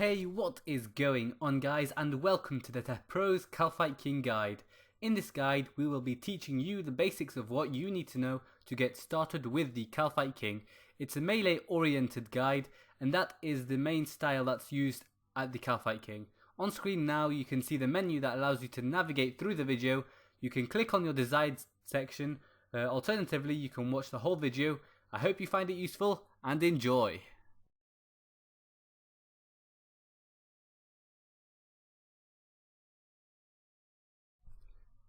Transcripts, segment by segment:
Hey, what is going on guys, and welcome to the Proez Kalphite King guide. In this guide we will be teaching you the basics of what you need to know to get started with the Kalphite King. It's a melee oriented guide, and that is the main style that's used at the Kalphite King. On screen now you can see the menu that allows you to navigate through the video. You can click on your desired section, alternatively you can watch the whole video. I hope you find it useful and enjoy.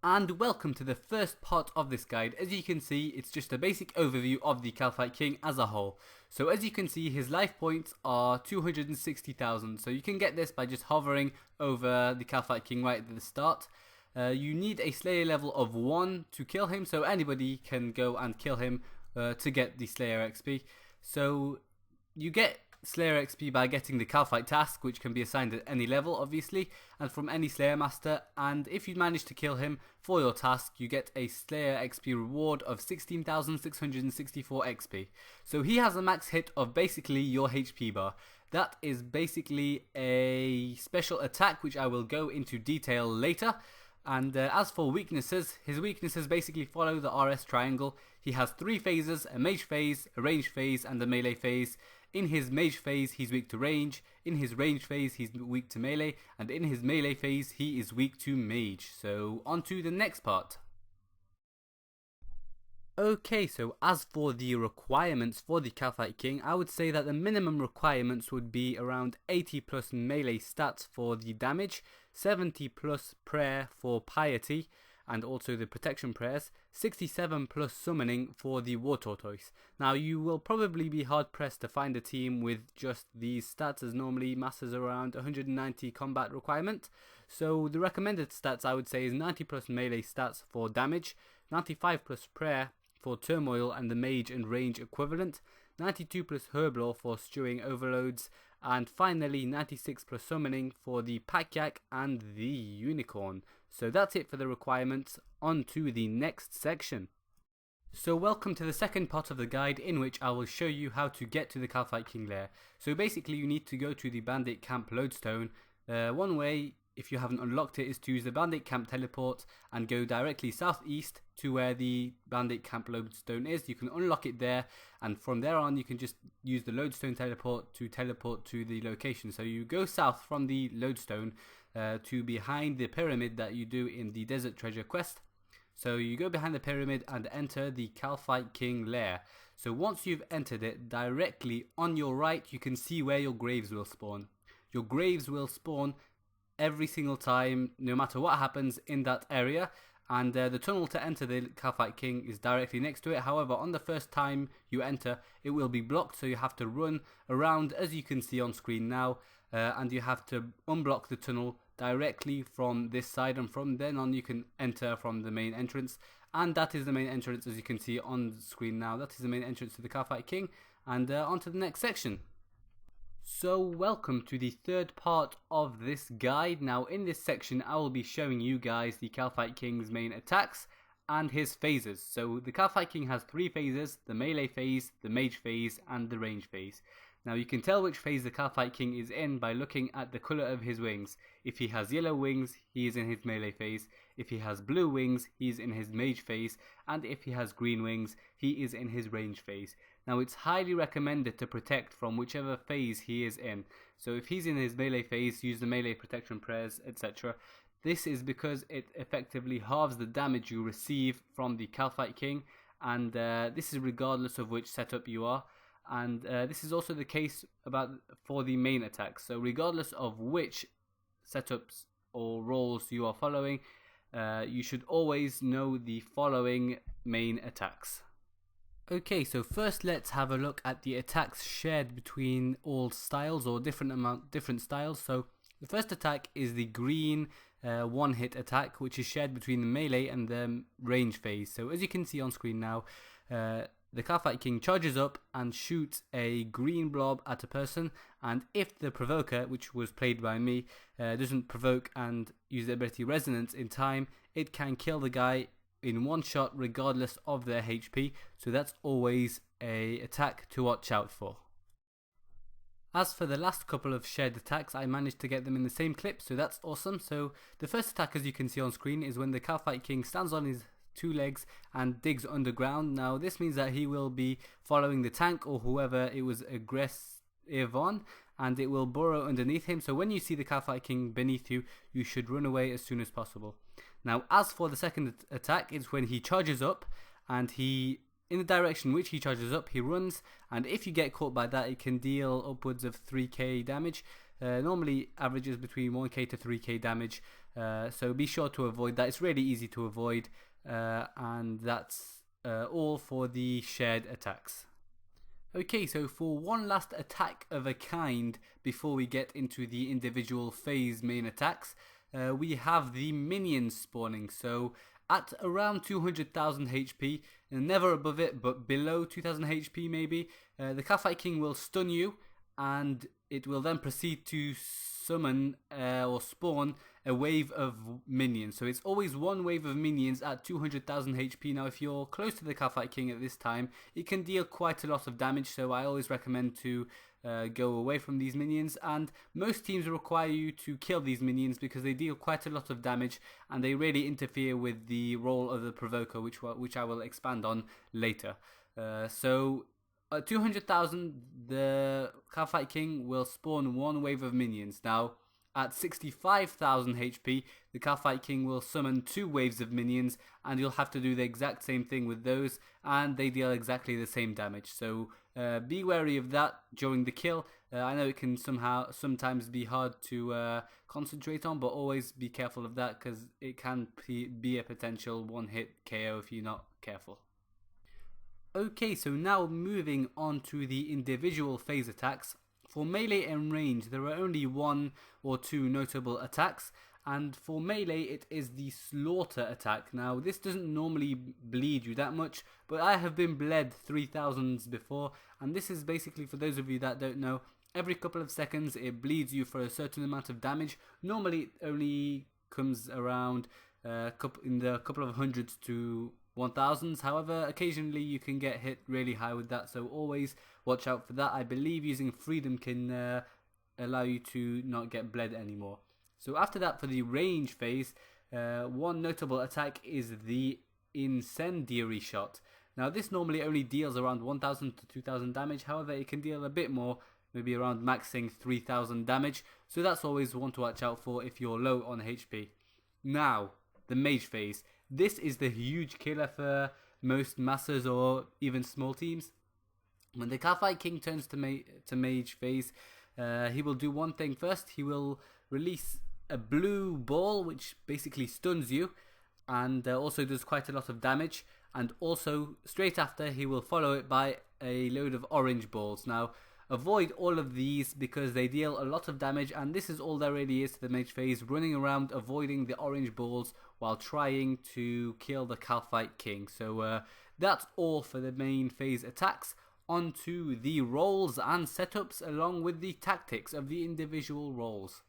And welcome to the first part of this guide. As you can see, it's just a basic overview of the Kalphite King as a whole. So as you can see, his life points are 260,000. So you can get this by just hovering over the Kalphite King right at the start. You need a Slayer level of 1 to kill him, so anybody can go and kill him to get the Slayer XP. So you get Slayer XP by getting the Kalphite task, which can be assigned at any level obviously, and from any Slayer master, and if you manage to kill him for your task you get a Slayer XP reward of 16,664 XP. So he has a max hit of basically your HP bar. That is basically a special attack which I will go into detail later. And as for weaknesses, his weaknesses basically follow the RS triangle. He has 3 phases, a mage phase, a range phase and a melee phase. In his mage phase he's weak to range, in his range phase he's weak to melee, and in his melee phase he is weak to mage. So on to the next part. Okay, so as for the requirements for the Kalphite King, I would say that the minimum requirements would be around 80 plus melee stats for the damage, 70 plus prayer for piety and also the protection prayers, 67 plus summoning for the war tortoise. Now you will probably be hard pressed to find a team with just these stats, as normally masters around 190 combat requirement. So the recommended stats I would say is 90 plus melee stats for damage, 95 plus prayer for turmoil and the mage and range equivalent, 92 plus herblore for stewing overloads, and finally 96 plus summoning for the pack-yak and the unicorn. So that's it for the requirements. On to the next section. So welcome to the second part of the guide, in which I will show you how to get to the Kalphite King lair. So basically you need to go to the bandit camp lodestone. One way, if you haven't unlocked it, is to use the bandit camp teleport and go directly southeast to where the bandit camp lodestone is. You can unlock it there, and from there on you can just use the lodestone teleport to the location. So you go south from the lodestone to behind the pyramid that you do in the desert treasure quest. So you go behind the pyramid and enter the Kalphite King lair. So once you've entered it, directly on your right you can see where your graves will spawn. Your graves will spawn every single time, no matter what happens in that area, and the tunnel to enter the Kalphite King is directly next to it. However, on the first time you enter it will be blocked, so you have to run around as you can see on screen now, and you have to unblock the tunnel directly from this side, and from then on you can enter from the main entrance. And that is the main entrance, as you can see on the screen now. That is the main entrance to the Kalphite King, and on to the next section. So welcome to the third part of this guide. Now in this section I will be showing you guys the Kalphite King's main attacks and his phases. So the Kalphite King has 3 phases: the melee phase, the mage phase and the range phase. Now you can tell which phase the Kalphite King is in by looking at the colour of his wings. If he has yellow wings, he is in his melee phase. If he has blue wings, he is in his mage phase. And if he has green wings, he is in his range phase. Now it's highly recommended to protect from whichever phase he is in. So if he's in his melee phase, use the melee protection prayers, etc. This is because it effectively halves the damage you receive from the Kalphite King, and this is regardless of which setup you are. And this is also the case for the main attacks. So regardless of which setups or roles you are following, you should always know the following main attacks. Okay, so first let's have a look at the attacks shared between all styles, or different styles. So the first attack is the green one-hit attack, which is shared between the melee and the range phase. So as you can see on screen now, the Kalphite King charges up and shoots a green blob at a person, and if the Provoker, which was played by me, doesn't provoke and use the ability Resonance in time, it can kill the guy in one shot regardless of their HP. So that's always a attack to watch out for. As for the last couple of shared attacks, I managed to get them in the same clip, so that's awesome. So the first attack, as you can see on screen, is when the Kalphite King stands on his two legs and digs underground. Now this means that he will be following the tank or whoever it was aggressive on, and it will burrow underneath him. So when you see the Kalphite King beneath you, you should run away as soon as possible. Now as for the second attack, it's when he charges up, and in the direction which he charges up, he runs, and if you get caught by that, it can deal upwards of 3k damage. Normally averages between 1k to 3k damage, so be sure to avoid that. It's really easy to avoid, and that's all for the shared attacks. Okay, so for one last attack of a kind before we get into the individual phase main attacks, we have the minions spawning. So at around 200,000 HP, never above it, but below 2000 HP maybe, the Kalphite King will stun you, and it will then proceed to summon or spawn a wave of minions. So it's always one wave of minions at 200,000 HP. Now if you're close to the Kalphite King at this time, it can deal quite a lot of damage, so I always recommend to go away from these minions, and most teams require you to kill these minions because they deal quite a lot of damage and they really interfere with the role of the Provoker, which I will expand on later. So at 200,000, the Kalphite King will spawn one wave of minions. Now at 65,000 HP, the Kalphite King will summon two waves of minions, and you'll have to do the exact same thing with those, and they deal exactly the same damage. So be wary of that during the kill. I know it can sometimes be hard to concentrate on, but always be careful of that because it can be a potential one-hit KO if you're not careful. Okay, so now moving on to the individual phase attacks. For melee and range, there are only one or two notable attacks, and for melee it is the slaughter attack. Now this doesn't normally bleed you that much, but I have been bled 3000s before, and this is basically, for those of you that don't know, every couple of seconds it bleeds you for a certain amount of damage. Normally it only comes around in the couple of hundreds to 1000s. However, occasionally you can get hit really high with that, so always watch out for that. I believe using freedom can allow you to not get bled anymore. So after that, for the range phase, one notable attack is the incendiary shot. Now this normally only deals around 1000 to 2000 damage, however it can deal a bit more, maybe around maxing 3000 damage, so that's always one to watch out for if you're low on HP. Now, the mage phase. This is the huge killer for most masses or even small teams. When the Kalphite King turns to mage phase, he will do one thing first. He will release a blue ball which basically stuns you, and also does quite a lot of damage, and also straight after he will follow it by a load of orange balls. Now avoid all of these because they deal a lot of damage, and this is all there really is to the mage phase, running around avoiding the orange balls while trying to kill the Kalphite King. So that's all for the main phase attacks. On to the roles and setups along with the tactics of the individual roles.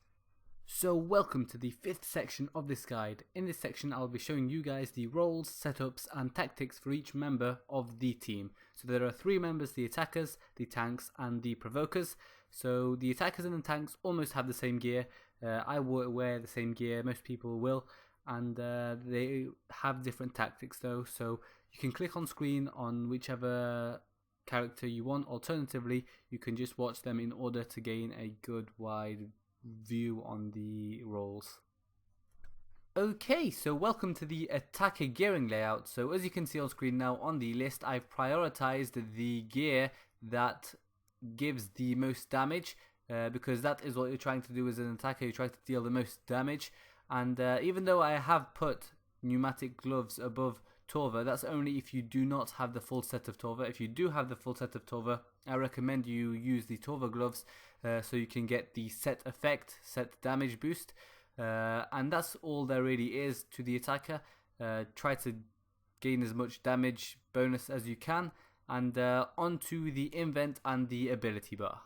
So welcome to the 5th section of this guide. In this section I'll be showing you guys the roles, setups and tactics for each member of the team. So there are 3 members: the attackers, the tanks and the provokers. So the attackers and the tanks almost have the same gear. I wear the same gear, most people will, and they have different tactics though, so you can click on screen on whichever character you want. Alternatively, you can just watch them in order to gain a good wide view on the roles. Okay, so welcome to the attacker gearing layout. So as you can see on screen now on the list, I've prioritized the gear that gives the most damage, because that is what you're trying to do as an attacker. You're trying to deal the most damage, and even though I have put pneumatic gloves above Torva, that's only if you do not have the full set of Torva. If you do have the full set of Torva, I recommend you use the Torva gloves so you can get the set effect, set damage boost, and that's all there really is to the attacker. Try to gain as much damage bonus as you can, and onto the invent and the ability bar.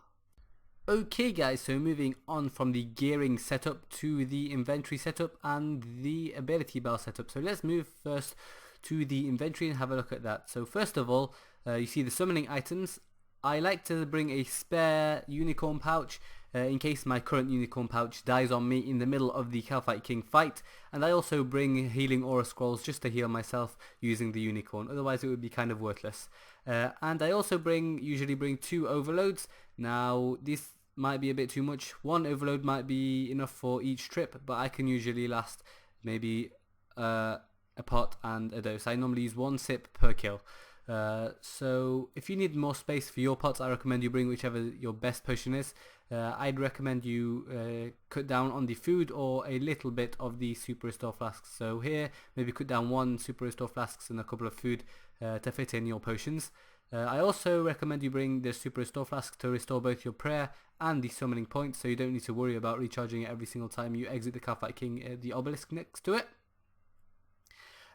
Okay guys, so moving on from the gearing setup to the inventory setup and the ability bar setup. So let's move first to the inventory and have a look at that. So first of all, you see the summoning items. I like to bring a spare unicorn pouch in case my current unicorn pouch dies on me in the middle of the Kalphite King fight, and I also bring healing aura scrolls just to heal myself using the unicorn, otherwise it would be kind of worthless. And I also usually bring 2 overloads. Now this might be a bit too much. 1 overload might be enough for each trip, but I can usually last maybe a pot and a dose. I normally use 1 sip per kill. So if you need more space for your pots, I recommend you bring whichever your best potion is. I'd recommend you cut down on the food or a little bit of the super restore flasks. So here, maybe cut down 1 super restore flasks and a couple of food to fit in your potions. I also recommend you bring the super restore flask to restore both your prayer and the summoning point, so you don't need to worry about recharging it every single time you exit the Kalphite King, the obelisk next to it.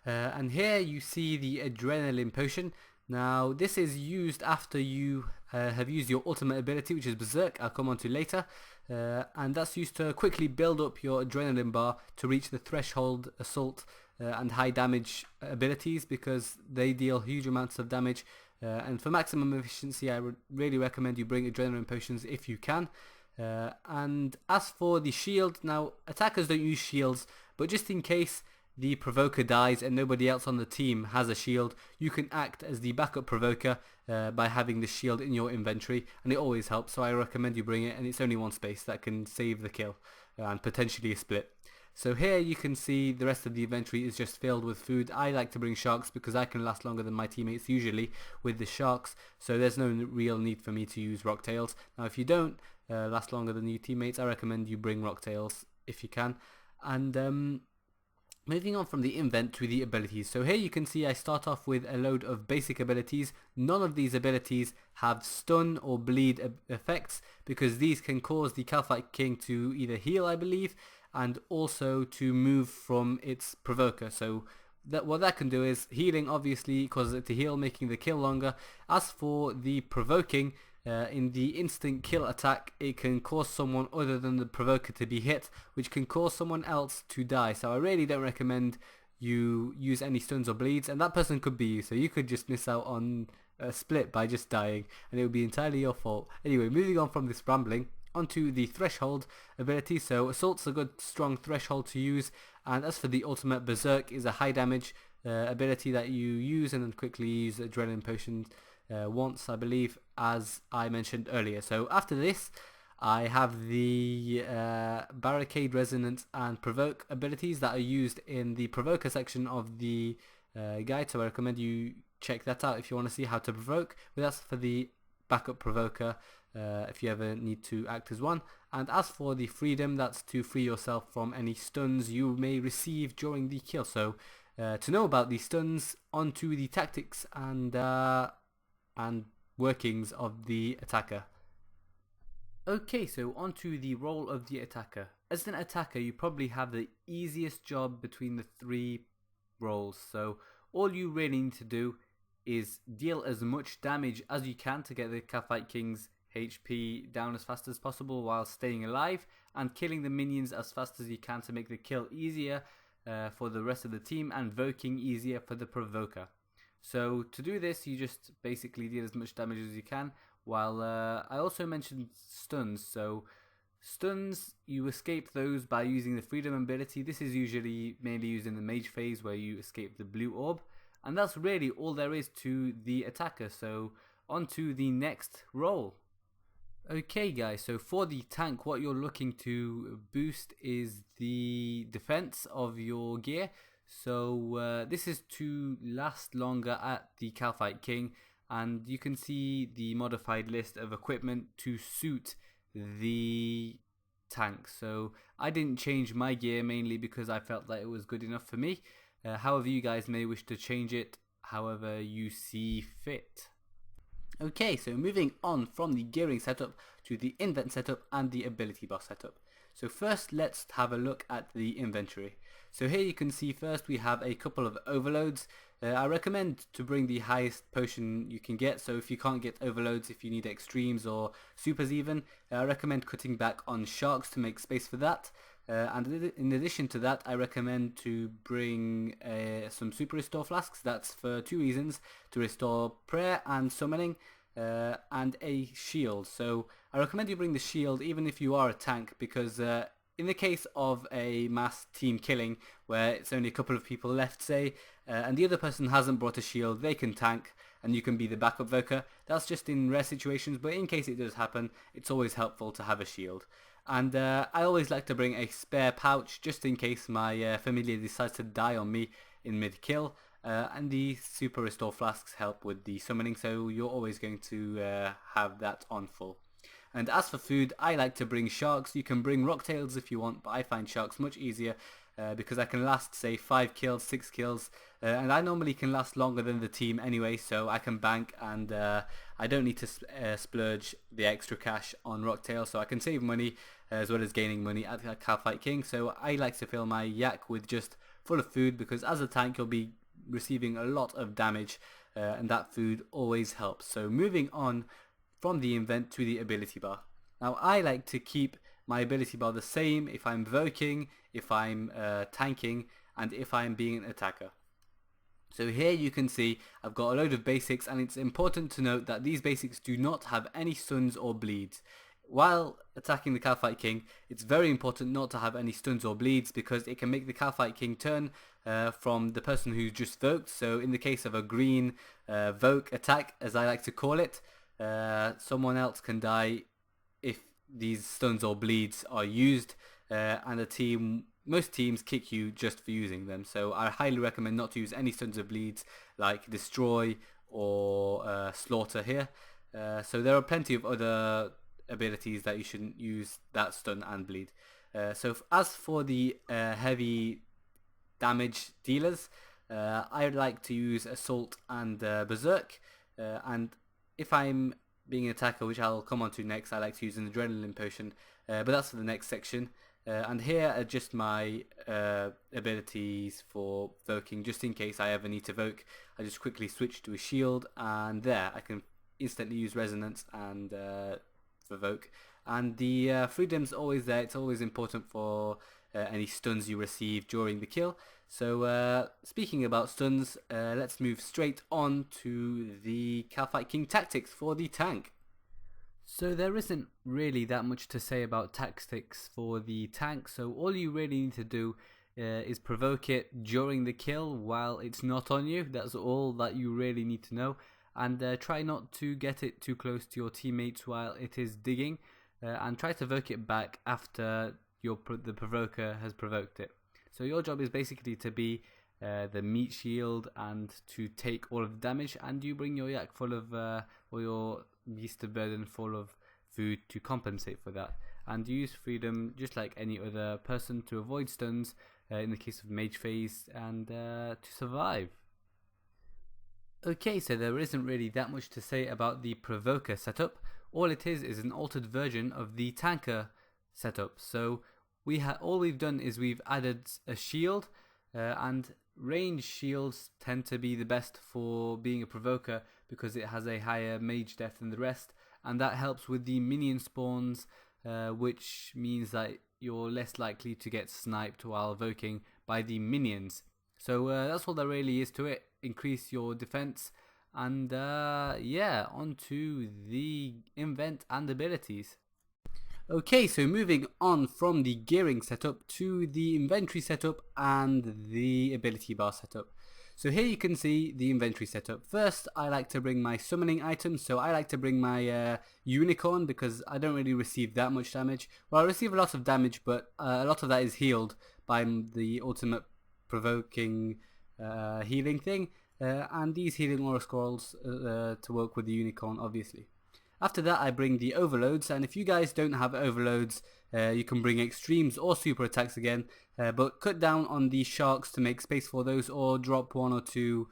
And here you see the adrenaline potion. Now this is used after you have used your ultimate ability, which is Berserk. I'll come on to later, and that's used to quickly build up your adrenaline bar to reach the threshold assault and high damage abilities, because they deal huge amounts of damage, and for maximum efficiency I would really recommend you bring adrenaline potions if you can. And as for the shield, now attackers don't use shields, but just in case the Provoker dies and nobody else on the team has a shield, you can act as the backup Provoker by having the shield in your inventory, and it always helps, so I recommend you bring it, and it's only 1 space that can save the kill and potentially a split. So here you can see the rest of the inventory is just filled with food. I like to bring sharks because I can last longer than my teammates usually with the sharks, so there's no real need for me to use rocktails. Now if you don't last longer than your teammates, I recommend you bring rocktails if you can. And moving on from the invent to the abilities. So here you can see I start off with a load of basic abilities. None of these abilities have stun or bleed effects, because these can cause the Kalphite King to either heal, I believe, and also to move from its Provoker. So what that can do is healing, obviously causes it to heal, making the kill longer. As for the provoking, in the instant kill attack, it can cause someone other than the Provoker to be hit, which can cause someone else to die. So I really don't recommend you use any stuns or bleeds, and that person could be you, so you could just miss out on a split by just dying, and it would be entirely your fault. Anyway, moving on from this rambling, onto the threshold ability. So assault's a good strong threshold to use, and as for the ultimate, Berserk is a high damage ability that you use and then quickly use adrenaline potions once, I believe, as I mentioned earlier. So after this I have the Barricade, Resonance and Provoke abilities that are used in the Provoker section of the guide, so I recommend you check that out if you want to see how to provoke. But that's for the backup Provoker if you ever need to act as one. And as for the freedom, that's to free yourself from any stuns you may receive during the kill. So to know about the stuns, onto the tactics and workings of the attacker. Okay, so onto the role of the attacker. As an attacker, you probably have the easiest job between the 3 roles. So all you really need to do is deal as much damage as you can to get the Kalphite King's HP down as fast as possible while staying alive, and killing the minions as fast as you can to make the kill easier for the rest of the team, and voking easier for the Provoker. So to do this, you just basically deal as much damage as you can, while I also mentioned stuns. So stuns, you escape those by using the freedom ability. This is usually mainly used in the mage phase where you escape the blue orb, and that's really all there is to the attacker. So on to the next role. Okay guys, so for the tank, what you're looking to boost is the defense of your gear. So this is to last longer at the Kalphite King, and you can see the modified list of equipment to suit the tank. So I didn't change my gear mainly because I felt that it was good enough for me. However, you guys may wish to change it however you see fit. Okay, so moving on from the gearing setup to the invent setup and the ability bar setup. So first let's have a look at the inventory. So here you can see first we have a couple of overloads. I recommend to bring the highest potion you can get, so if you can't get overloads, if you need extremes or supers even, I recommend cutting back on sharks to make space for that. And in addition to that, I recommend to bring some super restore flasks. That's for 2 reasons: to restore prayer and summoning, and a shield. So I recommend you bring the shield even if you are a tank, because in the case of a mass team killing where it's only a couple of people left, say, and the other person hasn't brought a shield, they can tank and you can be the backup Voker. That's just in rare situations, but in case it does happen, it's always helpful to have a shield. And I always like to bring a spare pouch just in case my familiar decides to die on me in mid-kill. And the super restore flasks help with the summoning, so you're always going to have that on full. And as for food, I like to bring sharks. You can bring rocktails if you want, but I find sharks much easier because I can last, say, 5 kills, 6 kills, and I normally can last longer than the team anyway, so I can bank, and I don't need to splurge the extra cash on rocktail, so I can save money as well as gaining money at Kalphite King. So I like to fill my yak with just full of food, because as a tank you'll be receiving a lot of damage, and that food always helps. So moving on from the event to the ability bar. Now I like to keep my ability bar the same if I'm voking, if I'm tanking, and if I'm being an attacker. So here you can see I've got a load of basics, and it's important to note that these basics do not have any stuns or bleeds. While attacking the Kalphite King, it's very important not to have any stuns or bleeds, because it can make the Kalphite King turn from the person who's just voked. So in the case of a green voke attack, as I like to call it, someone else can die if these stuns or bleeds are used, and most teams kick you just for using them. So I highly recommend not to use any stuns or bleeds like destroy or slaughter here. So there are plenty of other abilities that you shouldn't use that stun and bleed. So as for the heavy damage dealers, I like to use assault and berserk, and if I'm being an attacker, which I'll come on to next, I like to use an adrenaline potion, but that's for the next section. And here are just my abilities for voking, just in case I ever need to voke. I just quickly switch to a shield, and there I can instantly use resonance and provoke. And the freedom's always there. It's always important for any stuns you receive during the kill. So speaking about stuns, let's move straight on to the Kalphite King tactics for the tank. So there isn't really that much to say about tactics for the tank, so all you really need to do is provoke it during the kill while it's not on you. That's all that you really need to know, and try not to get it too close to your teammates while it is digging, and try to voke it back after the provoker has provoked it. So your job is basically to be the meat shield and to take all of the damage, and you bring your yak full of or your beast of burden full of food to compensate for that, and use freedom just like any other person to avoid stuns in the case of mage phase, and to survive. Okay, so there isn't really that much to say about the Provoker setup. All it is an altered version of the tanker setup. So all we've done is we've added a shield, and range shields tend to be the best for being a provoker because it has a higher mage def than the rest, and that helps with the minion spawns, which means that you're less likely to get sniped while voking by the minions. So that's all there really is to it. Increase your defense, and yeah, on to the invent and abilities. Okay, so moving on from the gearing setup to the inventory setup and the ability bar setup. So here you can see the inventory setup. First, I like to bring my summoning items. So I like to bring my unicorn because I don't really receive that much damage. Well, I receive a lot of damage, but a lot of that is healed by the ultimate provoking healing thing. And these healing aura scrolls to work with the unicorn, obviously. After that, I bring the overloads, and if you guys don't have overloads, you can bring extremes or super attacks again, but cut down on the sharks to make space for those, or drop 1 or 2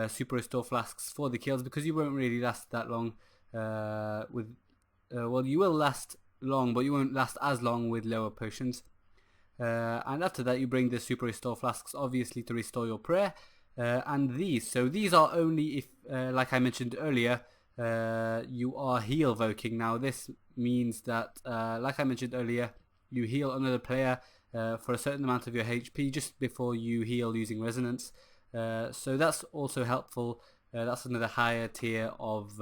super restore flasks for the kills, because you won't really last that long well, you will last long, but you won't last as long with lower potions. And after that, you bring the super restore flasks, obviously, to restore your prayer, and these are only if, like I mentioned earlier, you are heal voking. Now this means that, like I mentioned earlier, you heal another player for a certain amount of your HP just before you heal using resonance. So that's also helpful That's another higher tier of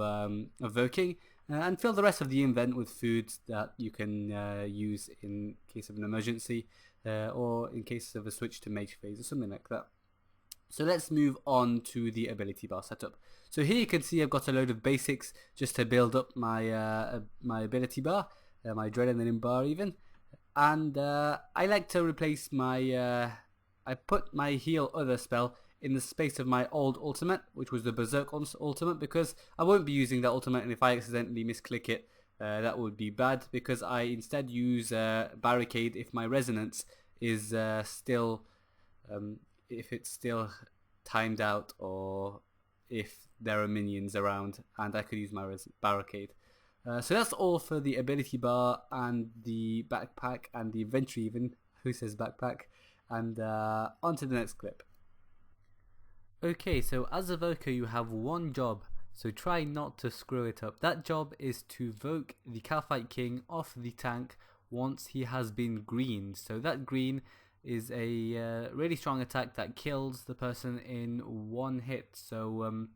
evoking. And fill the rest of the invent with foods that you can use in case of an emergency, or in case of a switch to mage phase or something like that. So let's move on to the ability bar setup. So here you can see I've got a load of basics just to build up my my ability bar, my adrenaline bar even. And I like to replace my I put my heal other spell in the space of my old ultimate, which was the Berserk ultimate, because I won't be using that ultimate, and if I accidentally misclick it, that would be bad, because I instead use Barricade if my resonance is still, if it's still timed out, or if there are minions around, and I could use my Barricade. So that's all for the ability bar and the backpack and the inventory even. Who says backpack? And on to the next clip. Okay, so as a Voker you have one job, so try not to screw it up. That job is to Voke the Kalphite King off the tank once he has been greened. So that green is a really strong attack that kills the person in one hit. So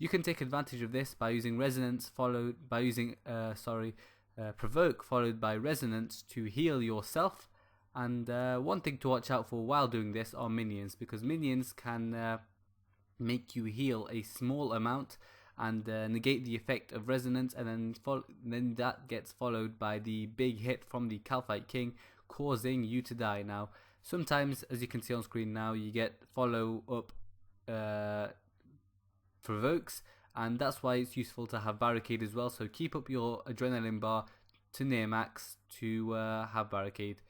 you can take advantage of this by using resonance followed by using provoke followed by resonance to heal yourself. And one thing to watch out for while doing this are minions, because minions can make you heal a small amount and negate the effect of resonance, and then that gets followed by the big hit from the Kalphite King, causing you to die. Now sometimes, as you can see on screen now, you get follow up provokes, and that's why it's useful to have Barricade as well. So keep up your adrenaline bar to near max to have Barricade.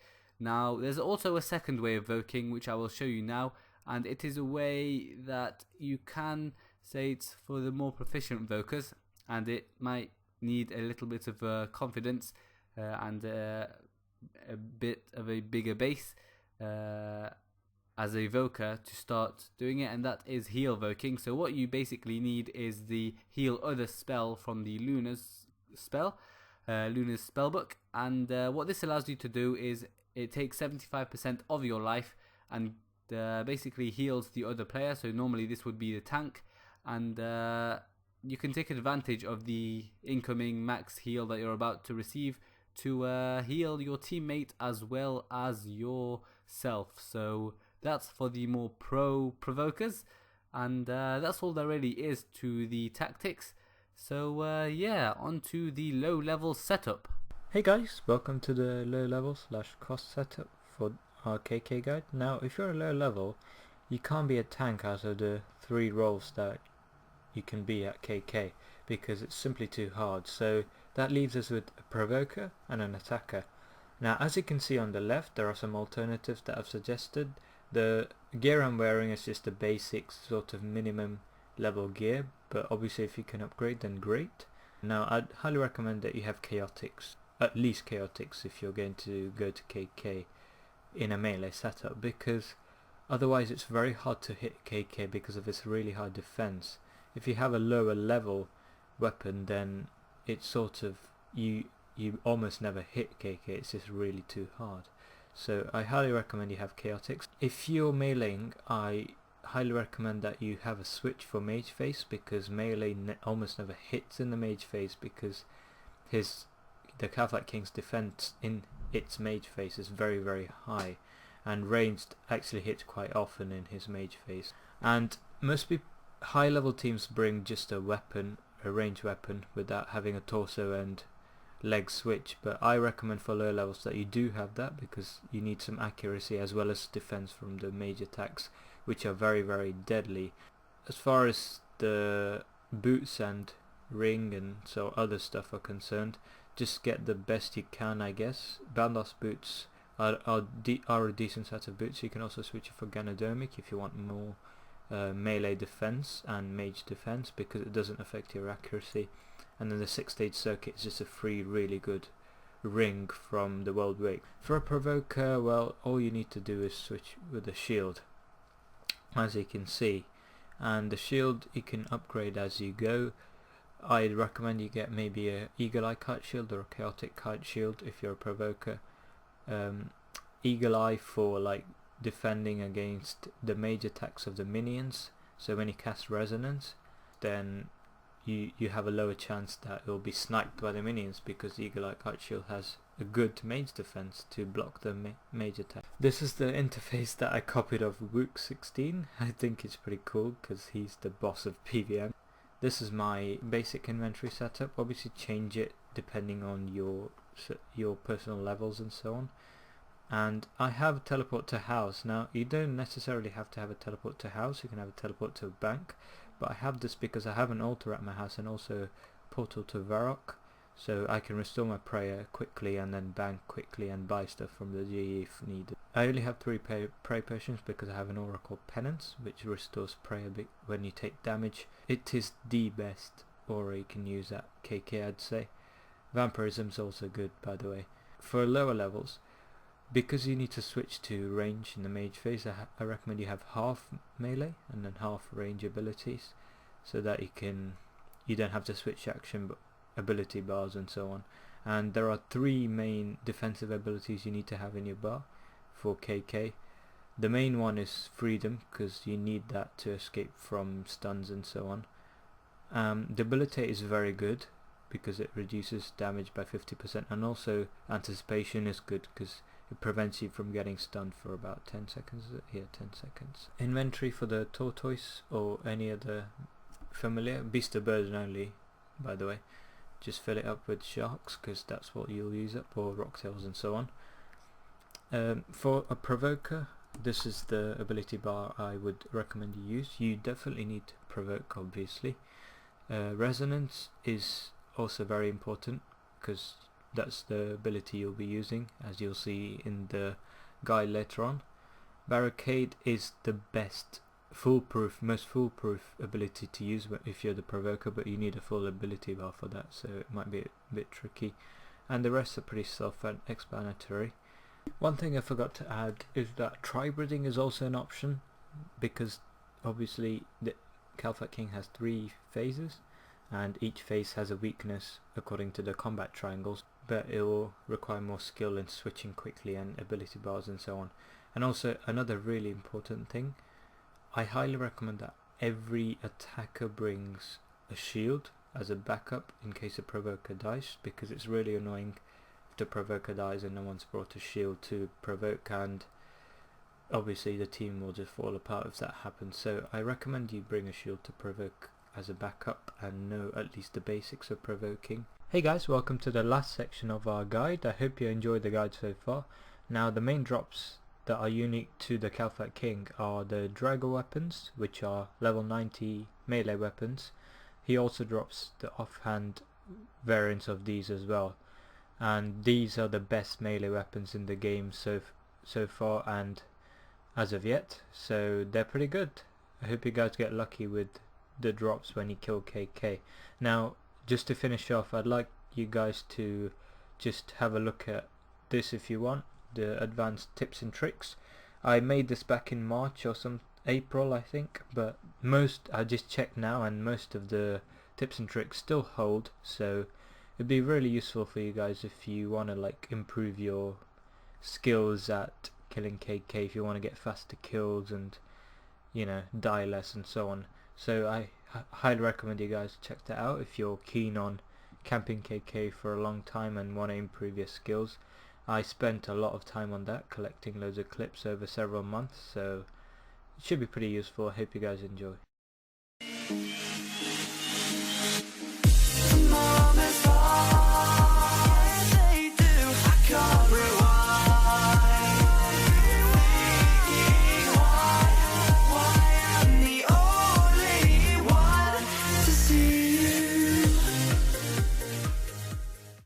Now there's also a second way of voking, which I will show you now, and it is a way that you can say it's for the more proficient vokers, and it might need a little bit of confidence and a bit of a bigger base as a voker to start doing it, and that is heal voking. So what you basically need is the heal other spell from the Luna's spellbook, and what this allows you to do is it takes 75% of your life and basically heals the other player. So normally this would be the tank, and you can take advantage of the incoming max heal that you're about to receive to heal your teammate as well as yourself. So that's for the more pro provokers, and that's all there really is to the tactics. So yeah, on to the low level setup. Hey guys, welcome to the low level / cost setup for our KK guide. Now if you're a low level, you can't be a tank out of the 3 roles that you can be at KK, because it's simply too hard. So that leaves us with a provoker and an attacker. Now as you can see on the left, there are some alternatives that I've suggested. The gear I'm wearing is just the basic sort of minimum level gear, but obviously if you can upgrade then great. Now I'd highly recommend that you have chaotics, at least chaotics, if you're going to go to KK in a melee setup, because otherwise it's very hard to hit KK because of its really high defense. If you have a lower level weapon, then it's sort of you almost never hit KK, it's just really too hard. So I highly recommend you have chaotics. If you're meleeing, I highly recommend that you have a switch for mage phase, because melee almost never hits in the mage phase, because the Kalphite King's defense in its mage phase is very very high, and ranged actually hits quite often in his mage phase. And most high level teams bring just a weapon, a ranged weapon, without having a torso and leg switch, but I recommend for low levels that you do have that, because you need some accuracy as well as defense from the mage attacks, which are very very deadly. As far as the boots and ring and so other stuff are concerned, just get the best you can, I guess. Bandos boots are a decent set of boots. You can also switch it for Ganodermic if you want more melee defense and mage defense, because it doesn't affect your accuracy. And then the 6-stage circuit is just a free really good ring from the World Wake. For a provoker, well, all you need to do is switch with a shield, as you can see, and the shield you can upgrade as you go. I'd recommend you get maybe a Eagle Eye Kite Shield or a Chaotic Kite Shield if you're a provoker. Eagle Eye for like defending against the mage attacks of the minions, so when you cast resonance, then you have a lower chance that it will be sniped by the minions, because Eagle-Eye Kite Shield has a good mage defense to block the mage attack. This is the interface that I copied of Wook 16. I think it's pretty cool because he's the boss of PVM. This is my basic inventory setup. Obviously change it depending on your personal levels and so on. And I have teleport to house. Now you don't necessarily have to have a teleport to house, you can have a teleport to a bank, but I have this because I have an altar at my house and also a portal to Varrock, so I can restore my prayer quickly and then bank quickly and buy stuff from the GE if needed. I only have 3 prayer potions because I have an aura called Penance, which restores prayer when you take damage. It is the best aura you can use at KK, I'd say. Vampirism is also good, by the way. For lower levels, because you need to switch to range in the mage phase, I recommend you have half melee and then half range abilities, so that you don't have to switch action but ability bars and so on. And there are 3 main defensive abilities you need to have in your bar for KK. The main one is freedom, because you need that to escape from stuns and so on. Debilitate is very good because it reduces damage by 50%, and also anticipation is good because it prevents you from getting stunned for about 10 seconds. Yeah, 10 seconds. Inventory for the tortoise or any other familiar, beast of burden only, by the way. Just fill it up with sharks because that's what you'll use up, or rocktails and so on. For a provoker, this is the ability bar I would recommend you use. You definitely need to provoke, obviously. Resonance is also very important because that's the ability you'll be using, as you'll see in the guide later on. Barricade is the best most foolproof ability to use if you're the provoker, but you need a full ability bar for that, so it might be a bit tricky, and the rest are pretty self-explanatory. One thing I forgot to add is that tri-breeding is also an option, because obviously the Kalphite King has 3 phases and each phase has a weakness according to the combat triangles, but it will require more skill in switching quickly and ability bars and so on. And also another really important thing, I highly recommend that every attacker brings a shield as a backup in case a provoker dies, because it's really annoying if the provoker dies and no one's brought a shield to provoke, and obviously the team will just fall apart if that happens. So I recommend you bring a shield to provoke as a backup and know at least the basics of provoking. Hey guys, welcome to the last section of our guide. I hope you enjoyed the guide so far. Now the main drops that are unique to the Kalphite King are the Drygore weapons, which are level 90 melee weapons. He also drops the offhand variants of these as well, and these are the best melee weapons in the game so far and as of yet, so they're pretty good. I hope you guys get lucky with the drops when you kill KK. Now just to finish off, I'd like you guys to just have a look at this if you want, the advanced tips and tricks. I made this back in March or some April I think, but I just checked now and most of the tips and tricks still hold, so it'd be really useful for you guys if you want to like improve your skills at killing KK, if you want to get faster kills and die less and so on. So I highly recommend you guys check that out if you're keen on camping KK for a long time and want to improve your skills. I spent a lot of time on that, collecting loads of clips over several months, so it should be pretty useful. I hope you guys enjoy.